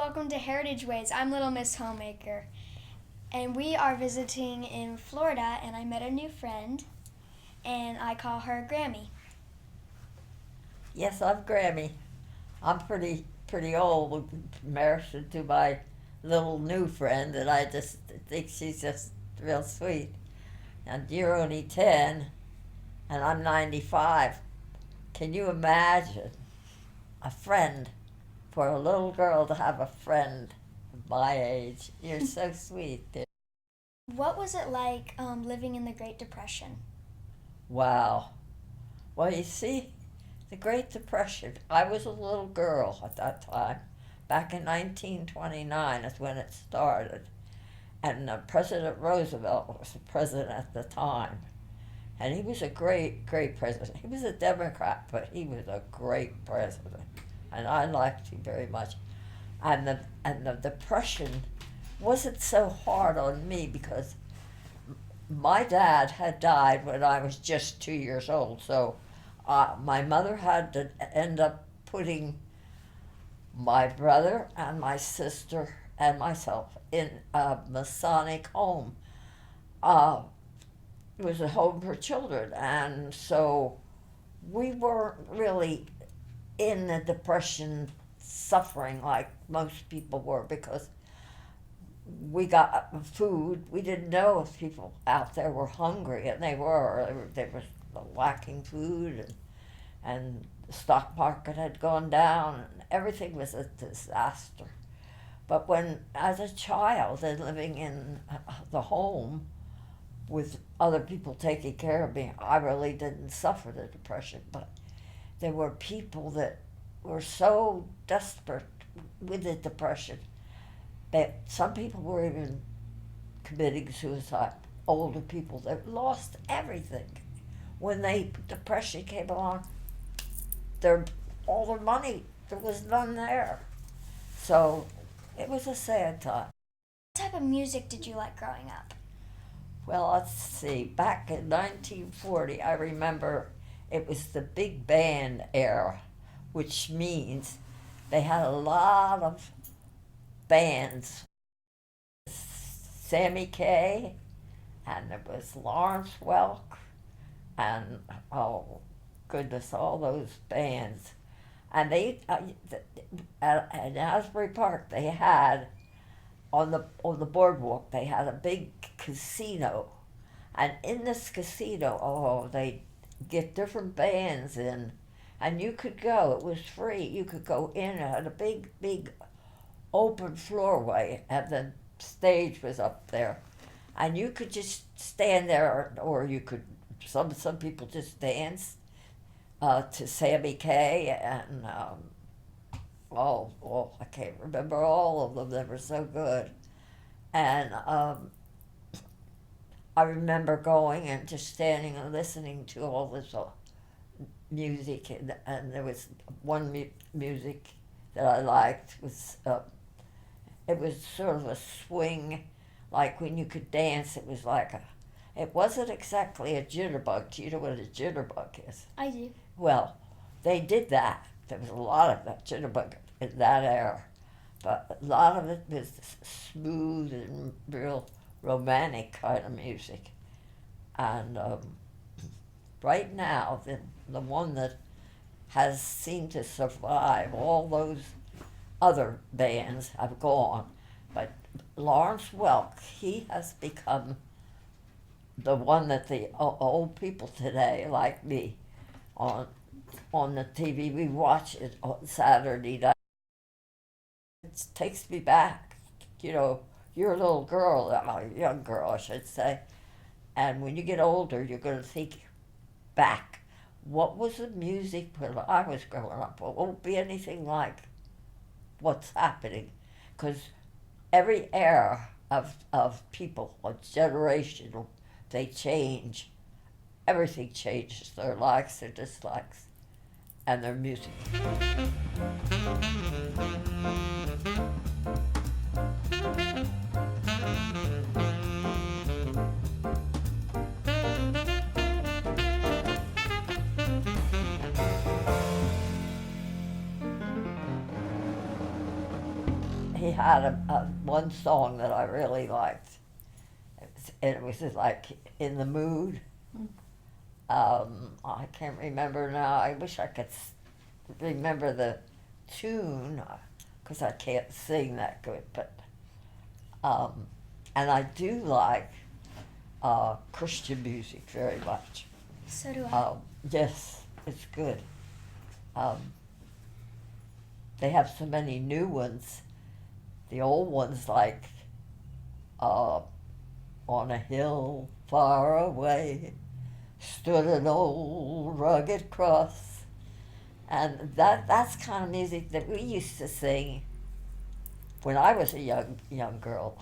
welcome to Heritage Ways. I'm Little Miss Homemaker, and we are visiting in Florida, and I met a new friend, and I call her Grammy. Yes, I'm Grammy. I'm pretty old, married to my little new friend, and I just think she's just real sweet. And you're only 10, and I'm 95. Can you imagine a friend? For a little girl to have a friend my age. You're so sweet, dear. What was it like living in the Great Depression? Wow. Well, you see, the Great Depression, I was a little girl at that time. Back in 1929 is when it started. And President Roosevelt was the president at the time. And he was a great president. He was a Democrat, but he was a great president. And I liked him very much. And the Depression wasn't so hard on me because my dad had died when I was just 2 years old. So my mother had to end up putting my brother and my sister and myself in a Masonic home. It was a home for children, and so we weren't really in the Depression suffering like most people were because we got food. We didn't know if people out there were hungry, and they were. They were lacking food, and the stock market had gone down, and everything was a disaster. But when, as a child and living in the home with other people taking care of me, I really didn't suffer the Depression, but there were people that were so desperate with the Depression that some people were even committing suicide. Older people that lost everything. When the Depression came along, all their money, there was none there. So it was a sad time. What type of music did you like growing up? Well, let's see. Back in 1940, I remember it was the big band era, which means they had a lot of bands. Sammy Kaye, and there was Lawrence Welk, and oh goodness, all those bands. And they at Asbury Park, they had on the boardwalk, they had a big casino, and in this casino, they get different bands in, and you could go. It was free. You could go in. It had a big open floorway, and the stage was up there, and you could just stand there, or you could. Some people just dance to Sammy Kaye, and I can't remember all of them. They were so good, and I remember going and just standing and listening to all this music, and there was one music that I liked was it was sort of a swing, like when you could dance. It was like it wasn't exactly a jitterbug. Do you know what a jitterbug is? I do. Well, they did that. There was a lot of that jitterbug in that era, but a lot of it was smooth and real romantic kind of music. And right now, the one that has seemed to survive, all those other bands have gone, but Lawrence Welk, he has become the one that the old people today, like me, on the TV, we watch it on Saturday night. It takes me back. You're a little girl, a young girl, I should say, and when you get older, you're going to think back. What was the music when I was growing up? Well, it won't be anything like what's happening, because every era of people, a generation, they change. Everything changes, their likes, their dislikes, and their music. he had one song that I really liked. It was like In the Mood. I can't remember now. I wish I could remember the tune because I can't sing that good. But and I do like Christian music very much. So do I. Yes, it's good. They have so many new ones. The old ones like On a Hill Far Away stood an old rugged cross. And that's kind of music that we used to sing when I was a young girl,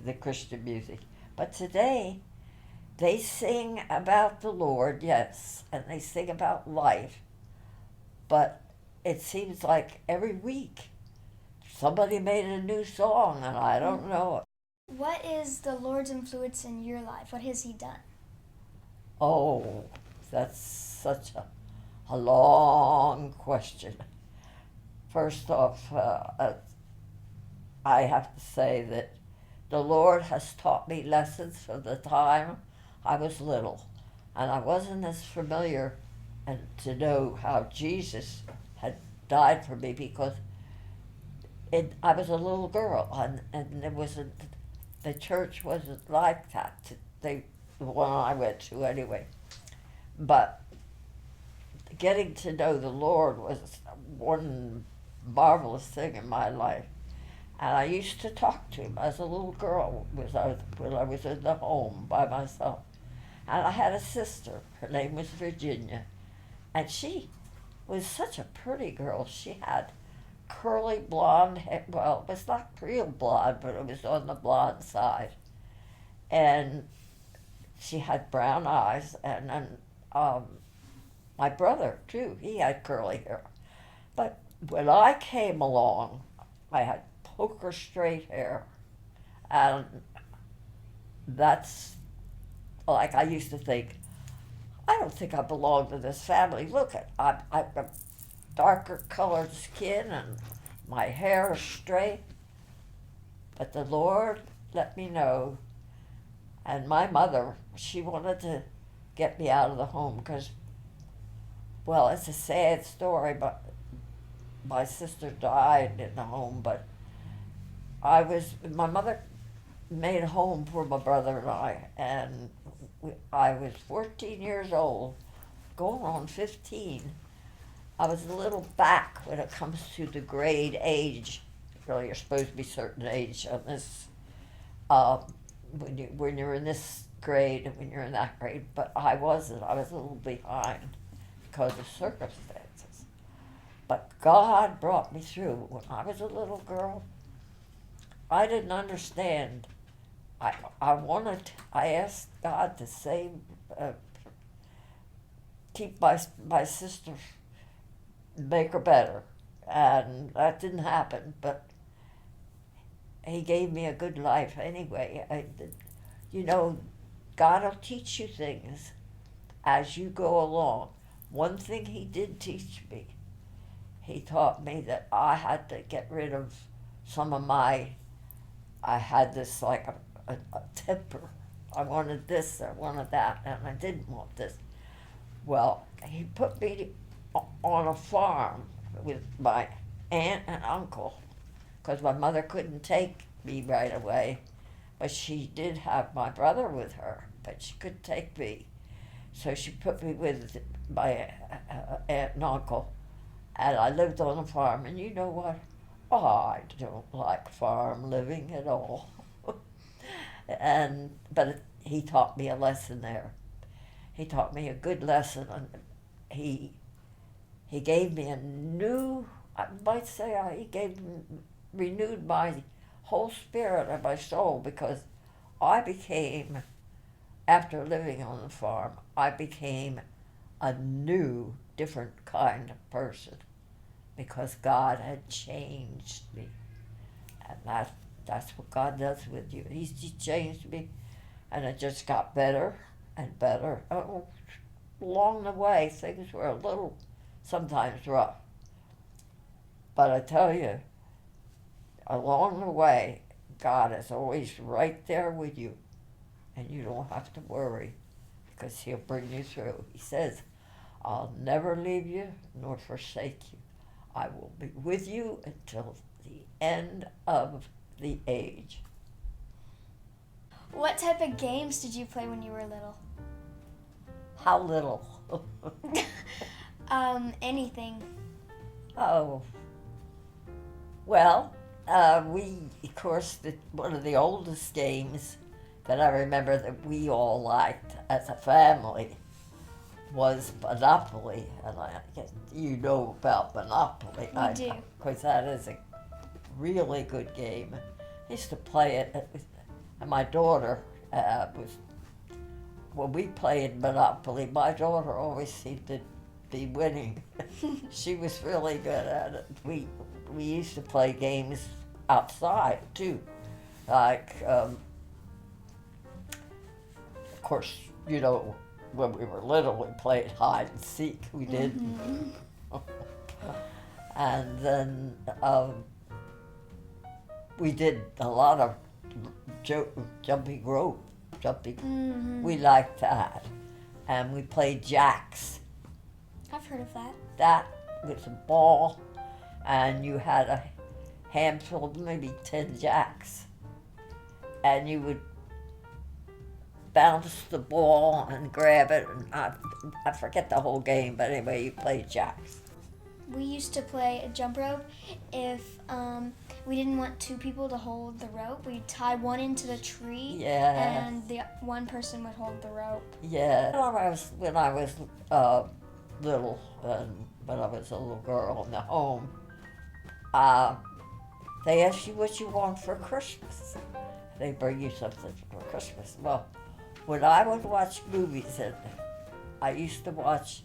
the Christian music. But today, they sing about the Lord, yes, and they sing about life. But it seems like every week somebody made a new song, and I don't know it. What is the Lord's influence in your life? What has he done? Oh, that's such a long question. First off, I have to say that the Lord has taught me lessons from the time I was little, and I wasn't as familiar and to know how Jesus had died for me because I was a little girl, and it wasn't, the church wasn't like that. The one I went to anyway. But getting to know the Lord was one marvelous thing in my life. And I used to talk to him as a little girl when I was in the home by myself. And I had a sister. Her name was Virginia. And she was such a pretty girl. She had curly blonde hair. Well, it was not real blonde, but it was on the blonde side. And she had brown eyes. And then my brother, too, he had curly hair. But when I came along, I had poker straight hair. And that's, like, I used to think, I don't think I belong to this family. Look, I've got darker colored skin and my hair is straight. But the Lord let me know. And my mother, she wanted to get me out of the home because, well, it's a sad story, but my sister died in the home, but my mother made a home for my brother and I, and I was 14 years old, going on 15. I was a little back when it comes to the grade age. Really, you're supposed to be a certain age on this, when you're in this grade and when you're in that grade, but I wasn't. I was a little behind because of circumstances. But God brought me through. When I was a little girl, I didn't understand. I asked God to save, keep my sister, make her better. And that didn't happen, but he gave me a good life anyway. God will teach you things as you go along. One thing he did teach me, he taught me that I had to get rid of some of I had this like a temper. I wanted this, I wanted that, and I didn't want this. Well, he put me on a farm with my aunt and uncle because my mother couldn't take me right away, but she did have my brother with her, but she couldn't take me. So she put me with my aunt and uncle, and I lived on a farm, and you know what? Oh, I don't like farm living at all. But he taught me a lesson there. He taught me a good lesson, and he gave me a new, I might say, renewed my whole spirit and my soul, because I became, after living on the farm, I became a new, different kind of person, because God had changed me. And that's what God does with you. He changed me, and it just got better and better. Along the way, things were a little, sometimes rough. But I tell you, along the way, God is always right there with you, and you don't have to worry because He'll bring you through. He says, I'll never leave you nor forsake you. I will be with you until the end of the age. What type of games did you play when you were little? How little? Anything. Oh, well, we, of course, one of the oldest games that I remember that we all liked as a family was Monopoly, and I guess you know about Monopoly. We do. Because that is a really good game. I used to play it, and my daughter when we played Monopoly, my daughter always seemed to be winning. She was really good at it. We used to play games outside too, like of course, you know, when we were little we played hide and seek. We did, and then we did a lot of jumping rope, We liked that, and we played jacks. I've heard of that. That was a ball, and you had a handful of maybe 10 jacks, and you would bounce the ball and grab it, and I forget the whole game, but anyway, you played jacks. We used to play a jump rope. If we didn't want two people to hold the rope, we'd tie one into the tree, and the one person would hold the rope. Yeah. When I was little, when I was a little girl in the home, they ask you what you want for Christmas. They bring you something for Christmas. Well, when I would watch movies, and I used to watch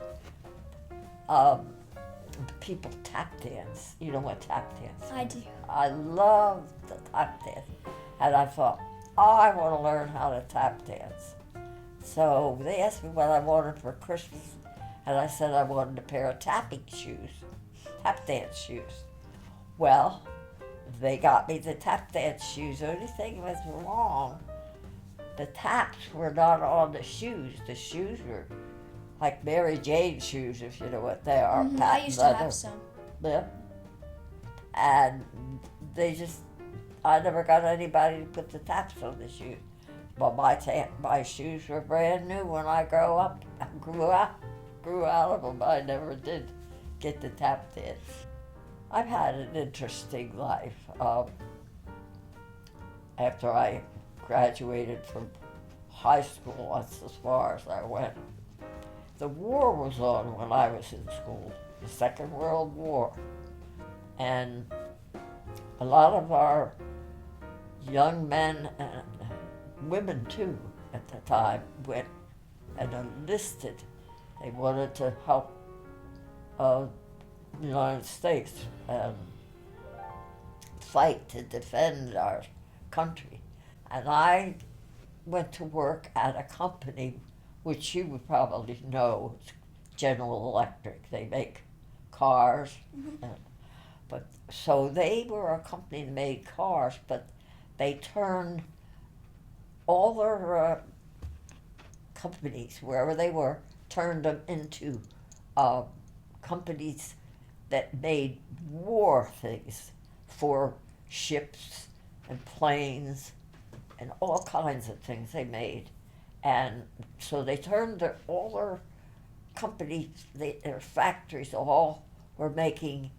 people tap dance. You know what tap dance is? I do. I loved the tap dance. And I thought, I want to learn how to tap dance. So they asked me what I wanted for Christmas. And I said I wanted a pair of tapping shoes, tap dance shoes. Well, they got me the tap dance shoes. The only thing was wrong, the taps were not on the shoes. The shoes were like Mary Jane shoes, if you know what they are. I used to have some. Yeah. And I never got anybody to put the taps on the shoes. But my shoes were brand new when I grew out of them. I never did get the tap dance. I've had an interesting life. After I graduated from high school, that's as far as I went. The war was on when I was in school, the Second World War. And a lot of our young men and women too at the time went and enlisted. They wanted to help the United States fight to defend our country. And I went to work at a company which you would probably know, General Electric. They make cars. But so they were a company that made cars, but they turned all their companies, wherever they were, turned them into companies that made war things for ships and planes and all kinds of things they made. And so they turned all their companies, their factories all were making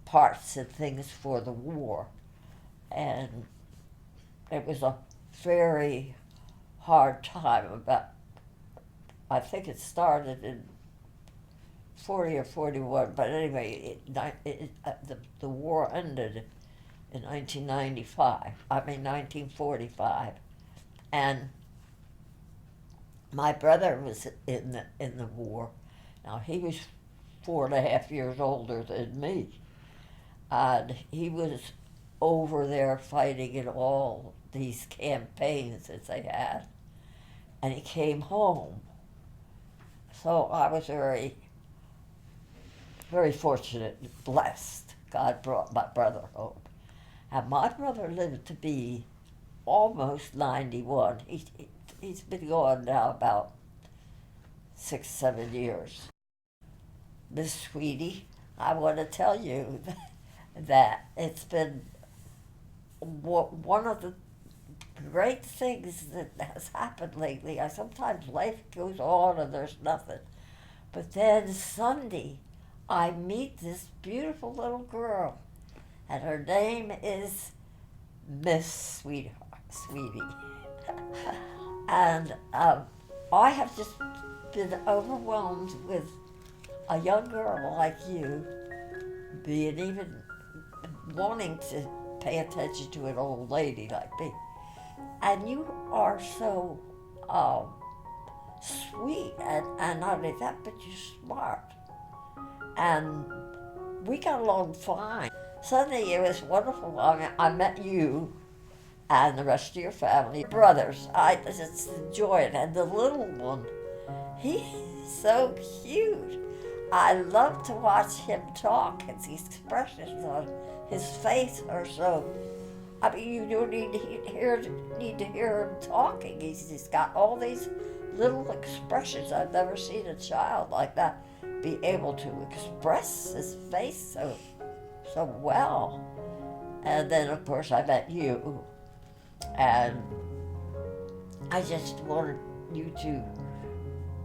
parts and things for the war. And it was a very hard time. I think it started in 40 or 41, but anyway, the war ended in 1945, and my brother was in the war. Now, he was 4.5 years older than me, and he was over there fighting in all these campaigns that they had, and he came home. So I was very, very fortunate and blessed. God brought my brother home. And my brother lived to be almost 91. He's been gone now about 6, 7 years. Miss Sweetie, I want to tell you that it's been one of the great things that has happened lately. Sometimes life goes on and there's nothing. But then Sunday, I meet this beautiful little girl, and her name is Miss Sweetie. And I have just been overwhelmed with a young girl like you being even wanting to pay attention to an old lady like me. And you are so sweet, and not only that, but you're smart. And we got along fine. Suddenly it was wonderful. I met you and the rest of your family, brothers. I just enjoy it. And the little one, he's so cute. I love to watch him talk, and the expressions on his face are so, I mean, you don't need to hear him talking. He's got all these little expressions. I've never seen a child like that be able to express his face so well. And then, of course, I met you, and I just wanted you to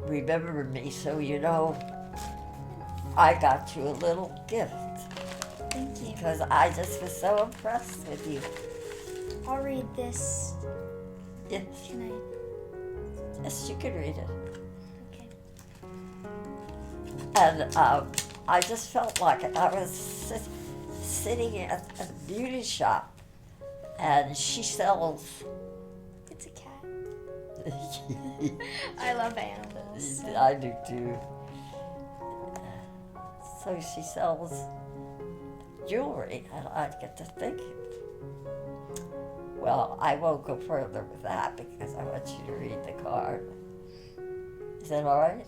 remember me, so you know I got you a little gift. Thank you. Because I just was so impressed with you. I'll read this. Yes. Can I? Yes, you can read it. Okay. And I just felt like it. I was sitting at a beauty shop, and she sells. It's a cat. I love animals. So. I do too. So she sells jewelry, and I get to thinking, well, I won't go further with that because I want you to read the card. Is that all right?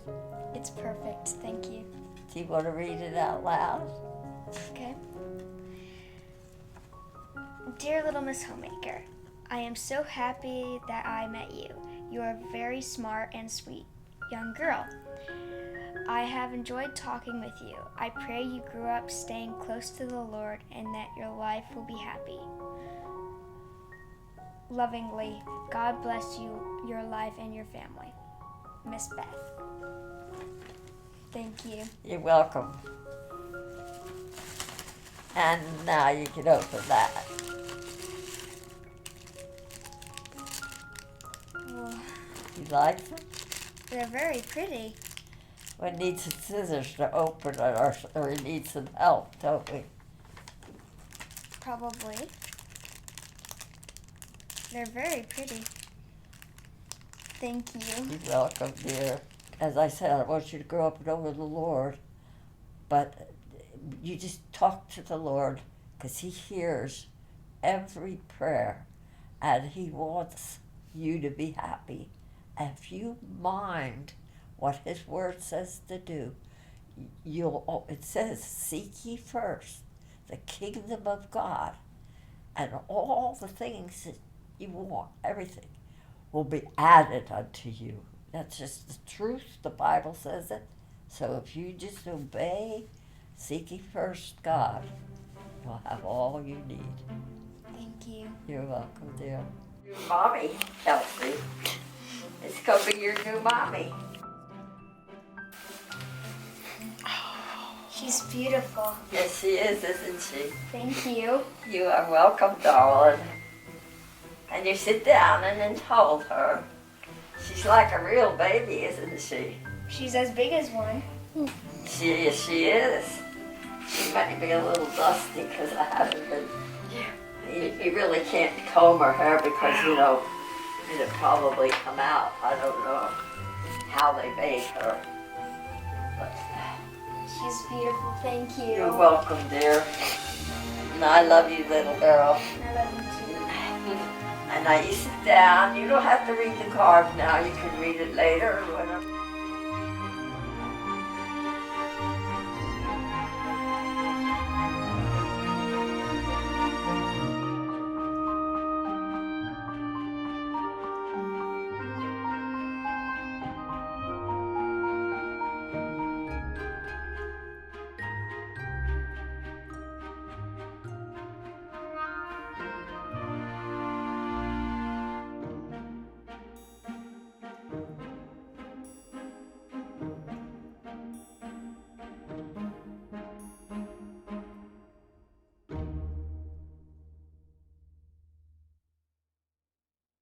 It's perfect, thank you. Do you want to read it out loud? Okay. Dear little Miss Homemaker, I am so happy that I met you. You are a very smart and sweet young girl. I have enjoyed talking with you. I pray you grew up staying close to the Lord and that your life will be happy. Lovingly, God bless you, your life, and your family. Miss Beth. Thank you. You're welcome. And now you can open that. Well, You like them? they're very pretty. We need some scissors to open it, or we need some help, don't we? Probably. They're very pretty. Thank you. You're welcome, dear. As I said, I want you to grow up and know the Lord, but you just talk to the Lord because He hears every prayer, and He wants you to be happy. And if you mind what His Word says to do, it says, seek ye first the kingdom of God, and all the things that you want, everything, will be added unto you. That's just the truth. The Bible says it. So if you just obey, seek ye first God, you'll have all you need. Thank you. You're welcome, dear. Your mommy, Kelsey. It's going to be your new mommy. She's beautiful. Yes, she is, isn't she? Thank you. You are welcome, darling. And you sit down and then hold her. She's like a real baby, isn't she? She's as big as one. She is. She might be a little dusty because I haven't been. You really can't comb her hair because, it'll probably come out. I don't know how they made her. But She's beautiful. Thank you. you're welcome, dear. And I love you, little girl. I love you too. And now you sit down. You don't have to read the card now. You can read it later or whatever.